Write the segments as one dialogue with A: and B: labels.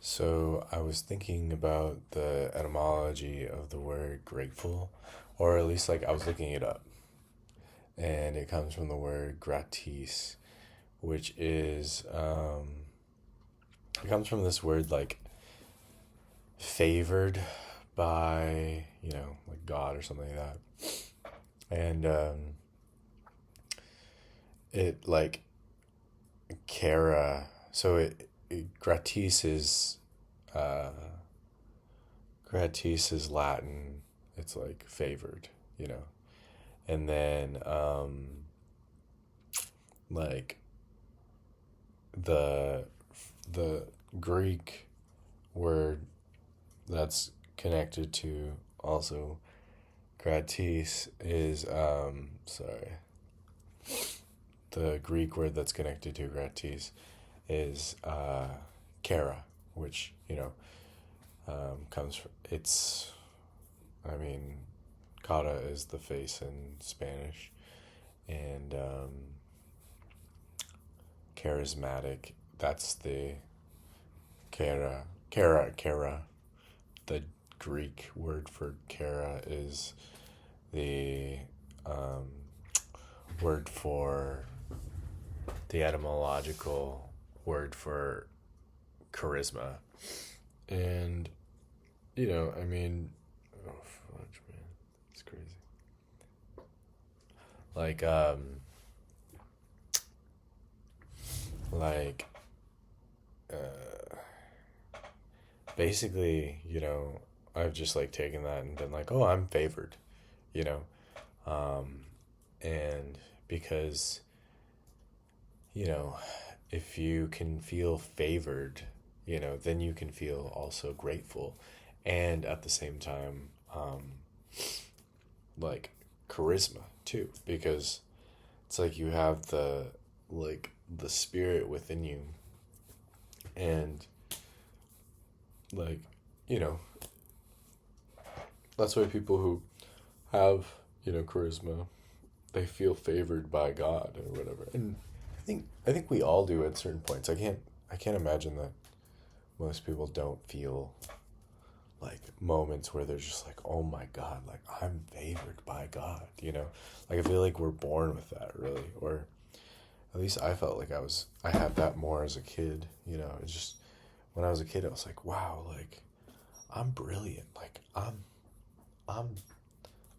A: So I was thinking about the etymology of the word grateful, or at least like I was looking it up, and it comes from the word gratis, which is it comes from this word like favored by like God or something like that, and it like cara. So it uh, gratis is Latin. It's like favored, you know. And then like the the Greek word that's connected to also gratis is the Greek word that's connected to gratis is cara, which comes from it's I mean cara is the face in Spanish, and charismatic, that's the cara. The Greek word for cara is the um, word for the etymological word for charisma. And I mean, oh fudge, man, it's crazy. Like like uh basically, I've just like taken that and been like, oh, I'm favored, you know, um, and because you know, if you can feel favored, then you can feel also grateful, and at the same time, like charisma too, because it's like you have the spirit within you, and like you know that's why people who have charisma, they feel favored by God or whatever. And I think we all do at certain points. I can't imagine that most people don't feel like moments where they're just like, oh my God, like I'm favored by God. Like I feel like we're born with that, really. Or at least I felt like I had that more as a kid. It's just when I was a kid I was like, wow, like I'm brilliant. Like I'm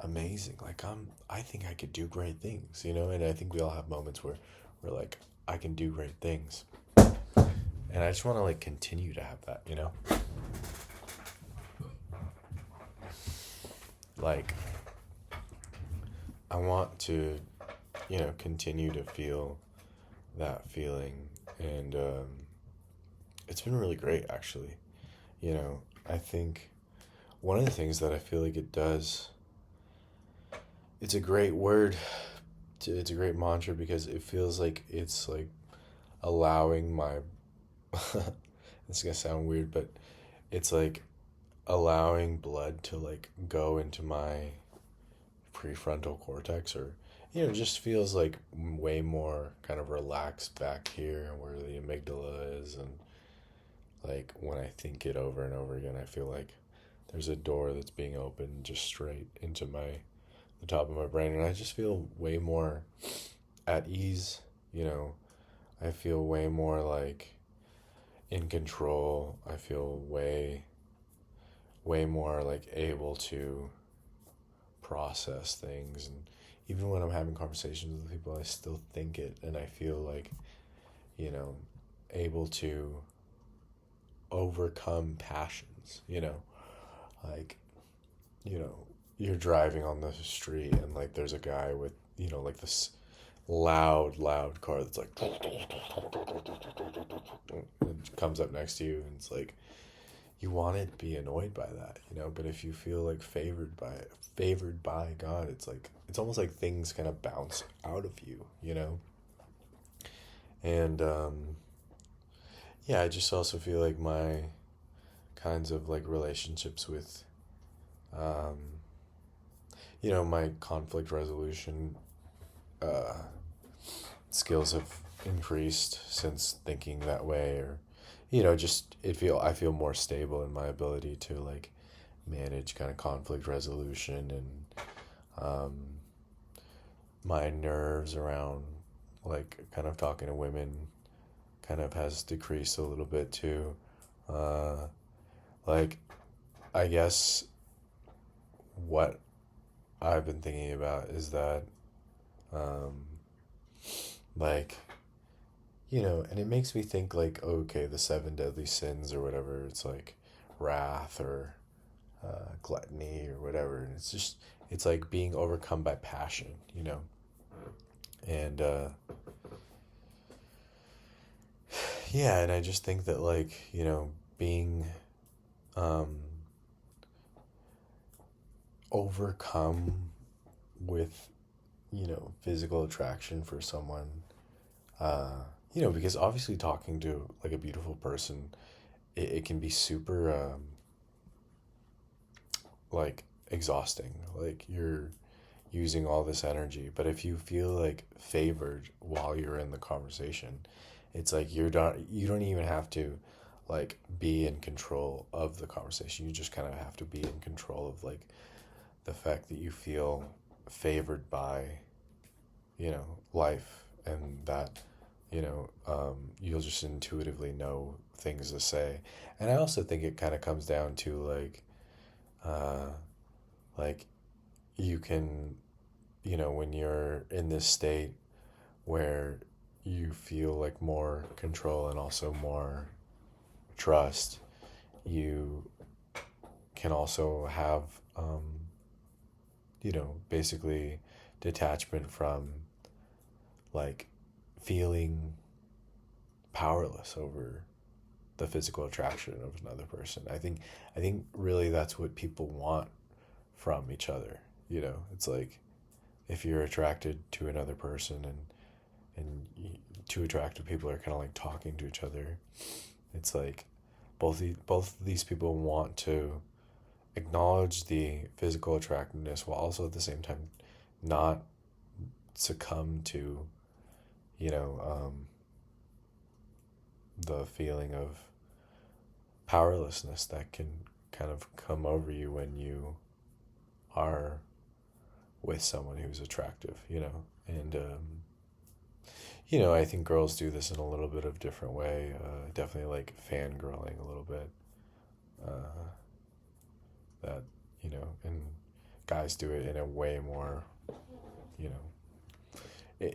A: amazing. Like I think I could do great things. And I think we all have moments where we're like, I can do great things. And I just want to like continue to have that. Like I want to, continue to feel that feeling. And it's been really great, actually. I think one of the things that I feel like it does, it's a great word, it's a great mantra because it feels like it's like allowing my, it's gonna sound weird, but it's like allowing blood to like go into my prefrontal cortex, or just feels like way more kind of relaxed back here where the amygdala is. And like when I think it over and over again, I feel like there's a door that's being opened just straight into the top of my brain, and I just feel way more at ease. you know I feel way more like in control. I feel way more like able to process things. And even when I'm having conversations with people, I still think it, and I feel like, you know, able to overcome passions. Like, you know, you're driving on the street and like there's a guy with, like this loud car that's like it comes up next to you, and it's like you want to be annoyed by that. But if you feel like favored by God, it's like it's almost like things kind of bounce out of you. And yeah, I just also feel like my kinds of like relationships with um my conflict resolution uh skills have increased since thinking that way, or just I feel more stable in my ability to like manage kind of conflict resolution, and um, my nerves around like kind of talking to women kind of has decreased a little bit too. Uh, like, I guess what I've been thinking about is that, um, like, and it makes me think like, okay, the seven deadly sins or whatever. It's like wrath or gluttony or whatever. And it's like being overcome by passion. And yeah, and I just think that like, being um, overcome with, physical attraction for someone, uh, because obviously talking to like a beautiful person, it can be super, like exhausting. Like you're using all this energy. But if you feel like favored while you're in the conversation, it's like you don't even have to like be in control of the conversation. You just kind of have to be in control of like the fact that you feel favored by, life, and that, you'll just intuitively know things to say. And I also think it kind of comes down to uh, like you can, when you're in this state where you feel like more control and also more trust, you can also have, basically detachment from like feeling powerless over the physical attraction of another person. I think really that's what people want from each other. It's like if you're attracted to another person, and two attractive people are kind of like talking to each other, it's like both of these people want to acknowledge the physical attractiveness while also at the same time not succumb to, you know the feeling of powerlessness that can kind of come over you when you are with someone who's attractive. And I think girls do this in a little bit of different way. Definitely like fangirling a little bit. Uh, that and guys do it in a way more. You know,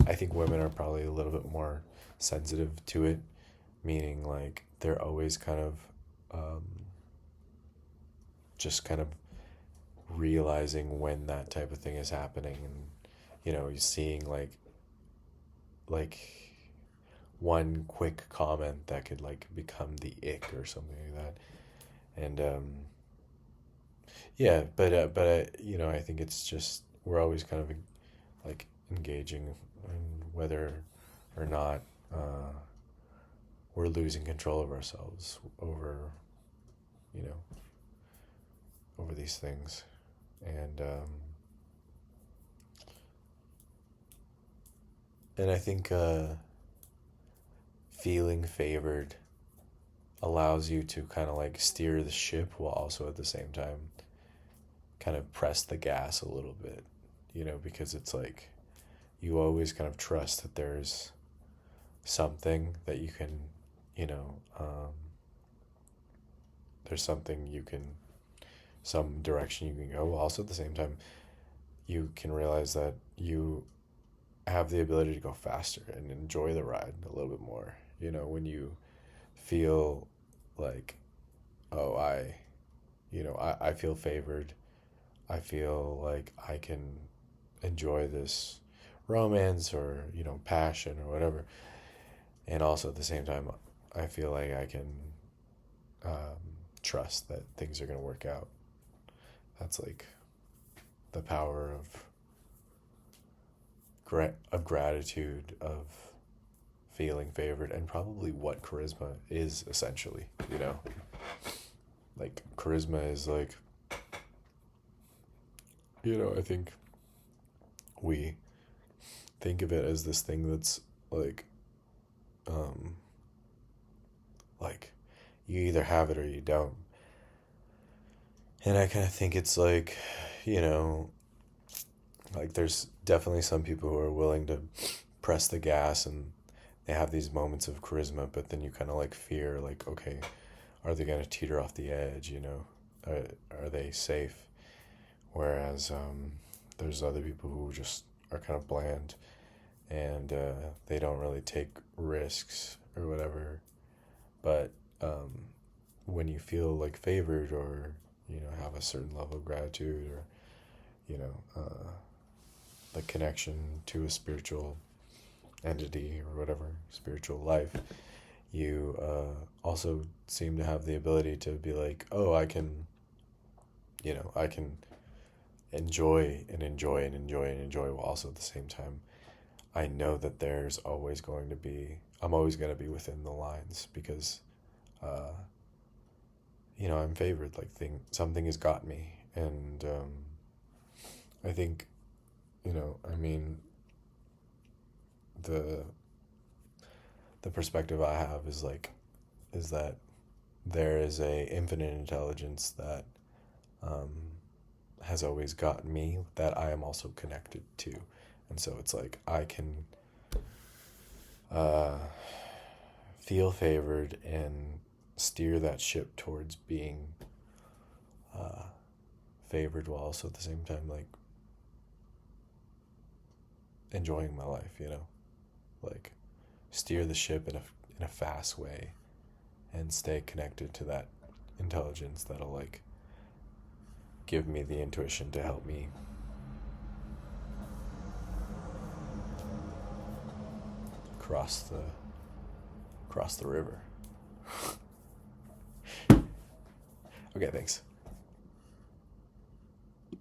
A: I think women are probably a little bit more sensitive to it, meaning like they're always kind of um, just kind of realizing when that type of thing is happening, and you're seeing like one quick comment that could like become the ick or something like that. And yeah, but I think it's just we're always kind of like engaging in whether or not uh, we're losing control of ourselves you know over these things. And I think feeling favored allows you to kind of like steer the ship while also at the same time kind of press the gas a little bit, because it's like you always kind of trust that there's something that you can, you know, um, there's something you can, some direction you can go. While also at the same time, you can realize that you have the ability to go faster and enjoy the ride a little bit more. When you feel like, oh, I feel favored. I feel like I can enjoy this romance or, passion or whatever. And also at the same time, I feel like I can trust that things are going to work out. That's like the power of gratitude, of feeling favored, and probably what charisma is essentially. Like charisma is like, I think we think of it as this thing that's like, um, Like, you either have it or you don't. And I kind of think it's like, you know, like there's definitely some people who are willing to press the gas and they have these moments of charisma, but then you kind of like fear, like, okay, are they going to teeter off the edge, you know? Are they safe? Whereas there's other people who just are kind of bland and they don't really take risks or whatever. But when you feel like favored or, you know, have a certain level of gratitude or, you know, the connection to a spiritual entity or whatever, spiritual life, you also seem to have the ability to be like, oh, I can, you know, I can enjoy and enjoy and enjoy and enjoy while also at the same time I know that I'm always going to be within the lines because, uh, you know, I'm favored. Like, something has got me. And I think, you know, I mean, the the perspective I have is that there is a infinite intelligence that um, has always gotten me that I am also connected to, and so it's like I can uh, feel favored and steer that ship towards being uh, favored while also at the same time like enjoying my life, you know, like steer the ship in a fast way and stay connected to that intelligence that'll like give me the intuition to help me cross the river. Okay, thanks.